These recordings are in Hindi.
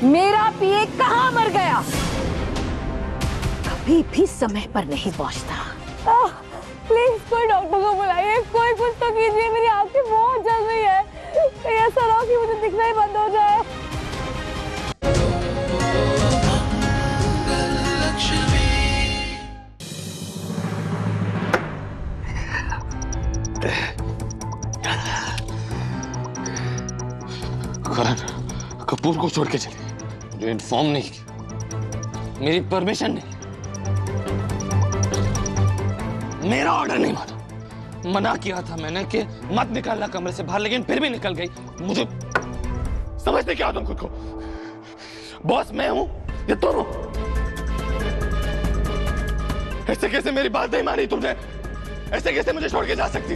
मेरा पीए कहाँ मर गया? कभी भी समय पर नहीं पहुंचता। प्लीज कोई डॉक्टर को बुलाइए, कोई कुछ तो कीजिए, मेरी आंखें बहुत जल रही है। कहीं ऐसा ना हो कि मुझे दिखना ही बंद हो जाए। करण कपूर को छोड़ के चली, मुझे इन्फॉर्म नहीं किया, मेरी परमिशन नहीं, मेरा ऑर्डर नहीं माना। मना किया था मैंने कि मत निकलना कमरे से बाहर, लेकिन फिर भी निकल गई। मुझे समझते क्या हो तुम खुद को? बॉस मैं हूं या तुम हो? ऐसे कैसे मेरी बात नहीं मानी तुमने? ऐसे कैसे मुझे छोड़ के जा सकती?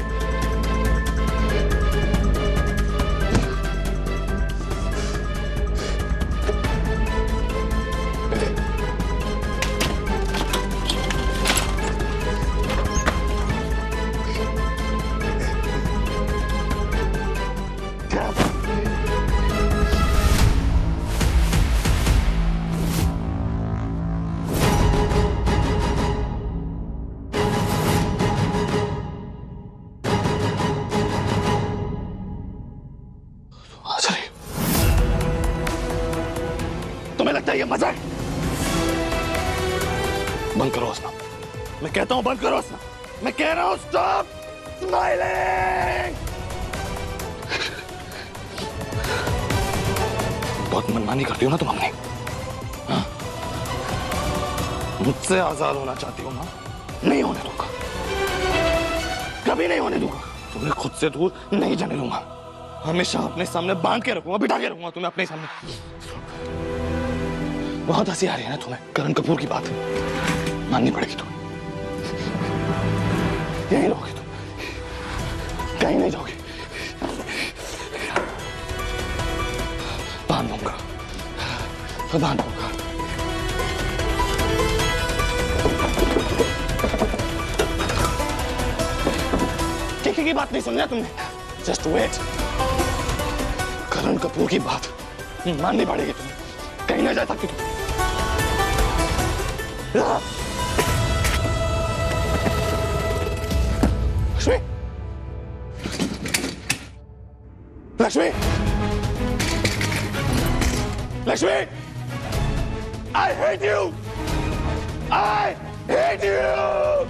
तुम्हें लगता है ये मजा है? बंद करो हंसना, मैं कहता हूं बंद करो हंसना, मैं कह रहा हूं स्टॉप स्माइलिंग। बहुत मनमानी करती हो ना तुम हमने, हाँ? मुझसे आजाद होना चाहती हो ना? नहीं होने दूंगा, कभी नहीं होने दूंगा। तुम्हें खुद से दूर नहीं जाने दूंगा, हमेशा अपने सामने बांध के रखूंगा, बिठा के रखूंगा तुम्हें अपने सामने। बहुत हंसी आ रही है ना तुम्हें? करण कपूर की बात माननी पड़ेगी तुम्हें। यहीं रहोगे तुम, कहीं नहीं जाओगे। बांध दूंगा, बांध दूंगा। किसी की बात नहीं सुनना तुमने, जस्ट वेट। करण कपूर की बात माननी पड़ेगी तुम्हें, कहीं ना जा सकती तुम। Lakshmi, Lakshmi, Lakshmi, I hate you! I hate you!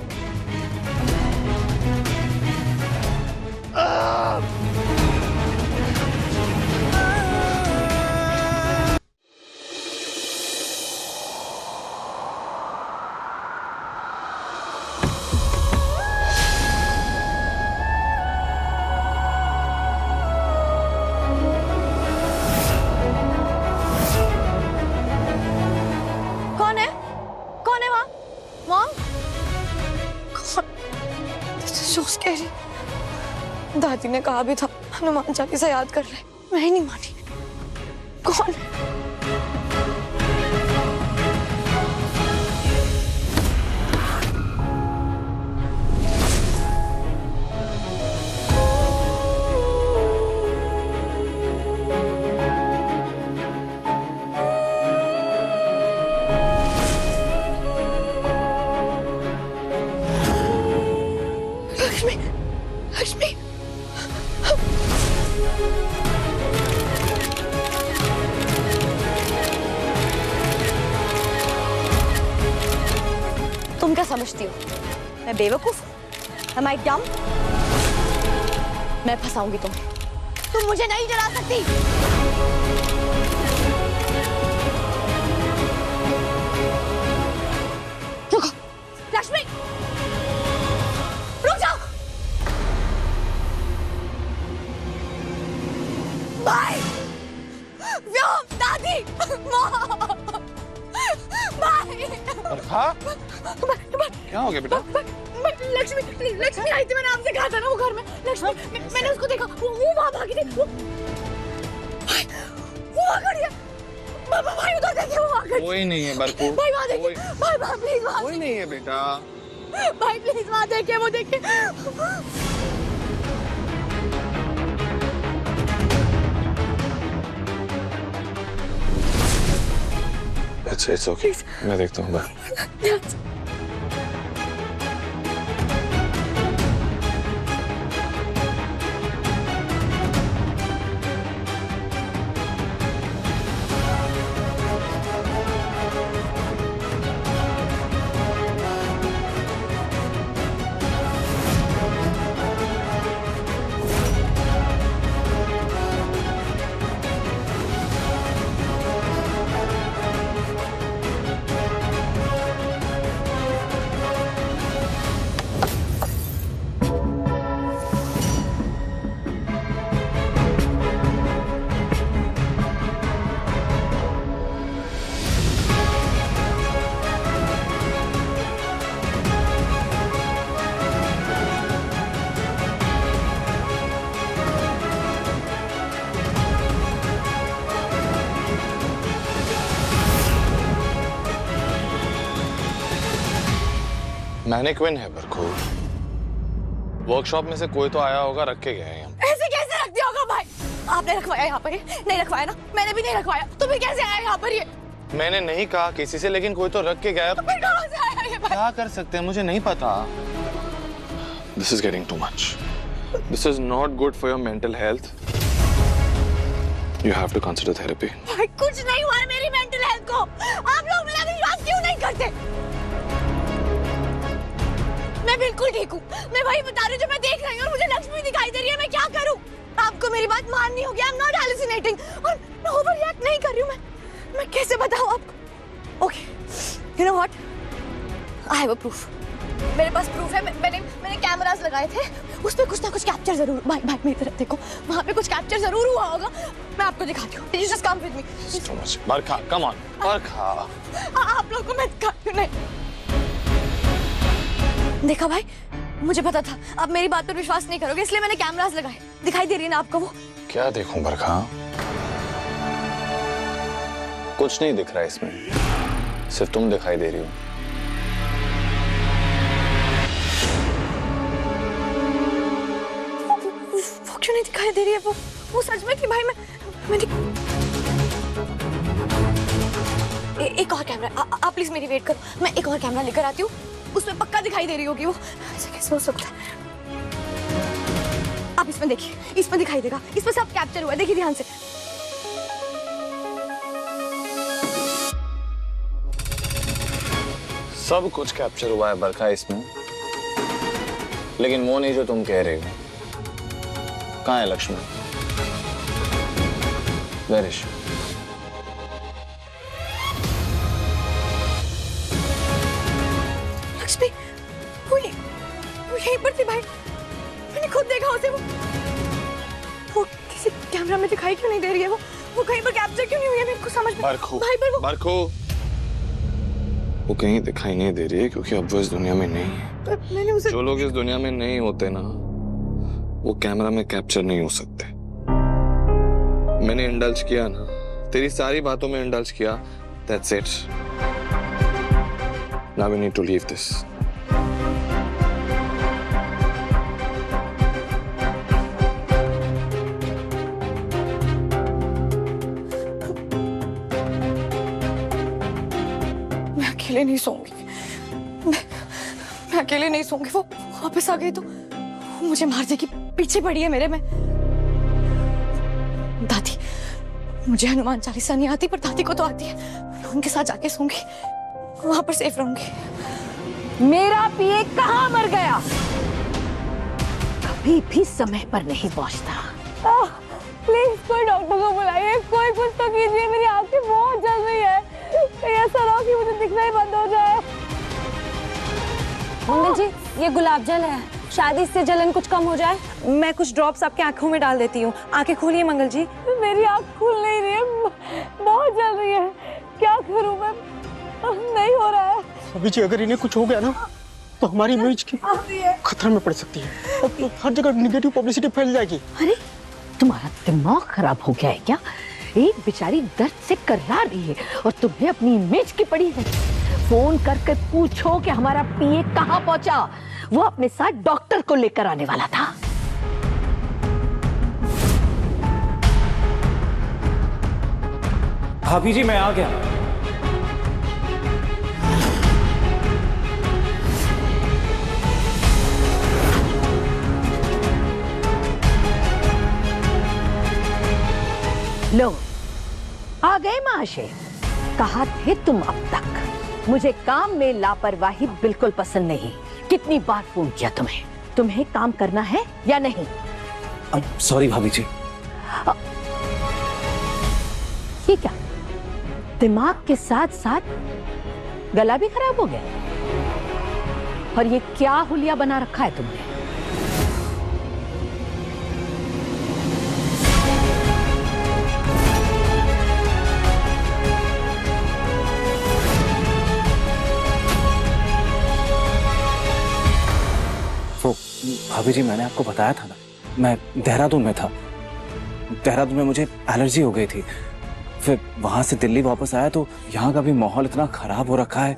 दादी ने कहा भी था हनुमान चालीसा याद कर ले, मैं ही नहीं मानी। कौन है? लक्ष्मी, लक्ष्मी, तुम क्या समझती हो मैं बेवकूफ? Am I dumb? मैं फंसाऊंगी तुम्हें, तुम मुझे नहीं जला सकती। रुको लक्ष्मी, रुक जाओ। भाई, व्योम, दादी, माँ, भाई। क्या हो गया बेटा? लक्ष्मी, लक्ष्मी आई थी, मैंने आपसे कहा था ना वो घर में। लक्ष्मी, मैंने उसको देखा, वो वहाँ भागी थी। वो वहाँ खड़ी है। भाई उधर देखिए, वो वहाँ खड़ी। कोई नहीं है बरकू। भाई वहाँ देखिए, भाई प्लीज वहाँ। कोई नहीं है बेटा। भाई प्लीज वहाँ देखिए, वो देखिए। अच्छा इट्स ओके, मैं देखता हूँ। बाय। मैनिक्विन है बरखू। वर्कशॉप में से कोई तो आया होगा, रख के गया है यहाँ। ऐसे कैसे रख दिया होगा भाई? आपने रखवाया यहाँ पर? नहीं रखवाया ना, मैंने भी नहीं रखवाया, तो फिर कैसे आया यहाँ पर ये? मैंने नहीं कहा किसी से, लेकिन कोई तो रख के गया। तो फिर कहाँ से आया ये भाई? क्या कर सकते हैं, मुझे नहीं पता। This is getting too much. This is not good for your mental health. You have to consider therapy. भाई कुछ नहीं हुआ है मेरी मेंटल हेल्थ को। आप लोग मेरा विश्वास क्यों नहीं करते? मैं बिल्कुल ठीक हूँ। मैं वही बता रही हूँ जो मैं देख रही हूँ, और मुझे लक्ष्मी दिखाई दे रही है। मैं क्या करूँ? आपको मेरी बात माननी होगी। I'm not hallucinating, और मैं ओवररिएक्ट नहीं कर रही हूँ। मैं कैसे बताऊँ आपको? Okay, you know what? I have a proof. मेरे पास प्रूफ है। मैंने कैमरास लगाए थे, उस पे कुछ ना कुछ कैप्चर जरूर। भाई मेरी तरफ देखो, वहाँ पे कुछ कैप्चर जरूर हुआ होगा। मैं आपको दिखाती हूँ। You just come with me. So much. Barkha, come on. बरखा। आप लोगों को मैं दिखाती हूँ। नहीं देखा भाई, मुझे पता था आप मेरी बात पर विश्वास नहीं करोगे, इसलिए मैंने कैमरास लगाए। दिखाई दे रही है ना आपको वो? क्या देखूं बरखा? कुछ नहीं दिख रहा है इसमें, सिर्फ तुम दिखाई दे रही हो। वो क्यों नहीं दिखाई दे रही है? वो सच में कि भाई मैंने एक और कैमरा। आप प्लीज मेरी वेट करो, मैं एक और कैमरा लेकर आती हूँ, उसमें पक्का दिखाई दे रही होगी वो। ऐसे कैसे हो सकता है? आप इसमें देखिए, इसमें दिखाई देगा। इसमें सब कैप्चर हुआ है, देखिए ध्यान से। सब कुछ कैप्चर हुआ है बरखा इसमें, लेकिन वो नहीं जो तुम कह रहे हो। कहाँ है Lakshmi? Where is she? Lakshmi वो यहीं पर थी भाई, मैंने खुद देखा उसे। वो किसी कैमरा में दिखाई क्यों नहीं दे रही है? वो कहीं पर कैप्चर क्यों नहीं हुई है? मेरे को समझ में भाई पर बरखू वो कहीं दिखाई नहीं दे रही है क्योंकि अब वो इस दुनिया में नहीं है। मैंने उसे जो लोग इस दुनिया में नहीं होते ना, वो कैमरा में कैप्चर नहीं हो सकते। मैंने इंडल्ज किया ना, तेरी सारी बातों में इंडल्ज किया। That's it. Now we need to leave this. मैं अकेले नहीं सोऊंगी। मैं अकेले नहीं सोऊंगी। वो वापस आ गई तो वो मुझे मार देगी। पीछे पड़ी है मेरे में। दादी, मुझे हनुमान चालीसा नहीं आती, पर दादी को तो आती है। मैं उनके साथ जाके सोऊंगी, वहां पर सेफ रहूंगी। मेरा पीए कहाँ मर गया? कभी भी समय पर नहीं पहुंचता। प्लीज कोई डॉक्टर को बुलाइए, कोई कुछ तो कीजिए। मेरी आंखें बहुत जल रही है। ऐसा ना हो कि मुझे दिखना ही बंद हो जाए। मंगल जी, ये गुलाब जल है, शायद इससे जलन कुछ कम हो जाए। मैं कुछ ड्रॉप्स आपके आंखों में डाल देती हूँ। आंखें खोलिए मंगल जी। मेरी आंख खुल नहीं रही है, बहुत जल रही है। क्या करूं मैं? नहीं हो रहा है। अभी जी अगर इन्हें कुछ हो गया ना, तो हमारी इमेज की खतरे में पड़ सकती है। और तो हर जगह निगेटिव पब्लिसिटी फैल जाएगी। अरे तुम्हारा दिमाग खराब हो गया है क्या? एक बेचारी दर्द से कर्रा रही है और तुम्हें अपनी इमेज की पड़ी है। फोन करके पूछो कि हमारा पीए कहाँ पहुंचा। वो अपने साथ डॉक्टर को लेकर आने वाला था। भाभी जी मैं आ गया। लो, आ गए महाशय। कहा थे तुम अब तक। मुझे काम में लापरवाही बिल्कुल पसंद नहीं। कितनी बार फोन किया तुम्हें? तुम्हें काम करना है या नहीं? सॉरी भाभी जी। ये क्या, दिमाग के साथ साथ गला भी खराब हो गया? और ये क्या हुलिया बना रखा है तुमने? वो भाभी जी, मैंने आपको बताया था ना, मैं देहरादून में था। देहरादून में मुझे एलर्जी हो गई थी। फिर वहां से दिल्ली वापस आया तो यहाँ का भी माहौल इतना खराब हो रखा है,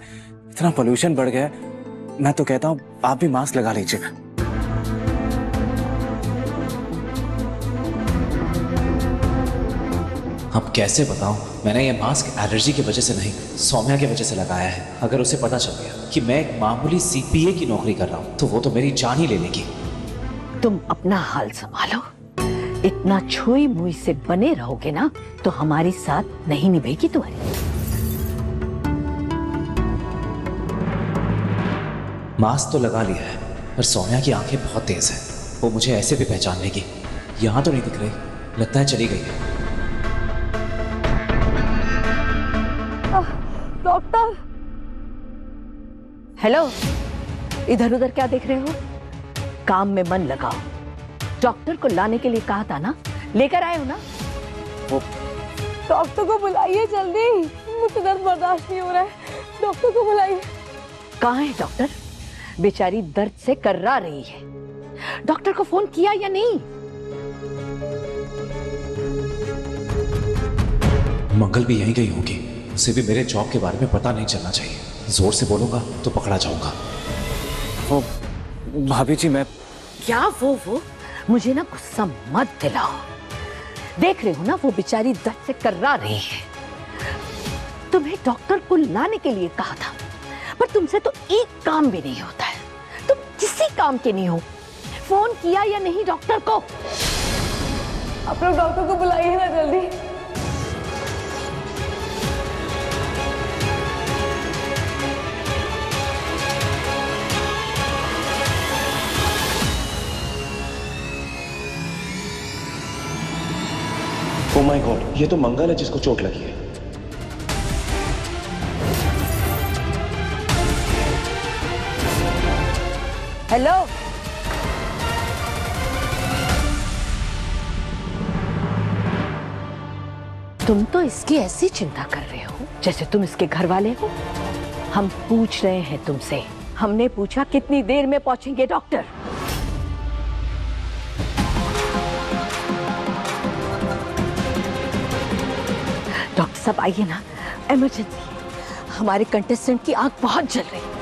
इतना पोल्यूशन बढ़ गया है। मैं तो कहता हूँ आप भी मास्क लगा लीजिए। अब कैसे बताऊं, मैंने ये मास्क एलर्जी की वजह से नहीं, सौम्या की वजह से लगाया है। अगर उसे पता चल गया कि मैं एक मामूली सीपीए की नौकरी कर रहा हूं तो वो तो मेरी जान ही ले लेगी। तुम अपना हाल संभालो। इतना छुई मुई से बने रहोगे ना तो हमारी साथ नहीं निभेगी तुम्हारी। मास्क तो लगा लिया है, पर सौम्या की आंखें बहुत तेज हैं। वो मुझे ऐसे भी पहचान लेगी। यहाँ तो नहीं दिख रही, लगता है चली गई है। डॉक्टर। हेलो, इधर उधर क्या देख रहे हो? काम में मन लगाओ। डॉक्टर को लाने के लिए कहा था ना, लेकर आए हो ना? डॉक्टर को बुलाइए जल्दी, मुझे दर्द बर्दाश्त नहीं हो रहा है। डॉक्टर को बुलाइए। कहाँ है डॉक्टर? बेचारी दर्द से कर्रा रही है। डॉक्टर को फोन किया या नहीं? मंगल भी यहीं गई होगी। उसे भी मेरे जॉब के बारे में पता नहीं चलना चाहिए। जोर से बोलूंगा तो पकड़ा जाऊंगा। वो भाभी जी, मैं क्या वो? मुझे ना गुस्सा मत दिलाओ। देख रहे हो ना, वो बेचारी दर्द से कर्रा रही है। तुम्हें डॉक्टर को लाने के लिए कहा था, पर तुमसे तो एक काम भी नहीं होता है। तुम किसी काम के नहीं हो। फोन किया या नहीं डॉक्टर को? आप लोग डॉक्टर को बुलाइए ना जल्दी। ओह माय गॉड, ये तो मंगल है जिसको चोट लगी है। हेलो, तुम तो इसकी ऐसी चिंता कर रहे हो जैसे तुम इसके घर वाले हो। हम पूछ रहे हैं तुमसे। हमने पूछा कितनी देर में पहुंचेंगे डॉक्टर? डॉक्टर साहब आइए ना, इमरजेंसी है। हमारे कंटेस्टेंट की आंख बहुत जल रही है।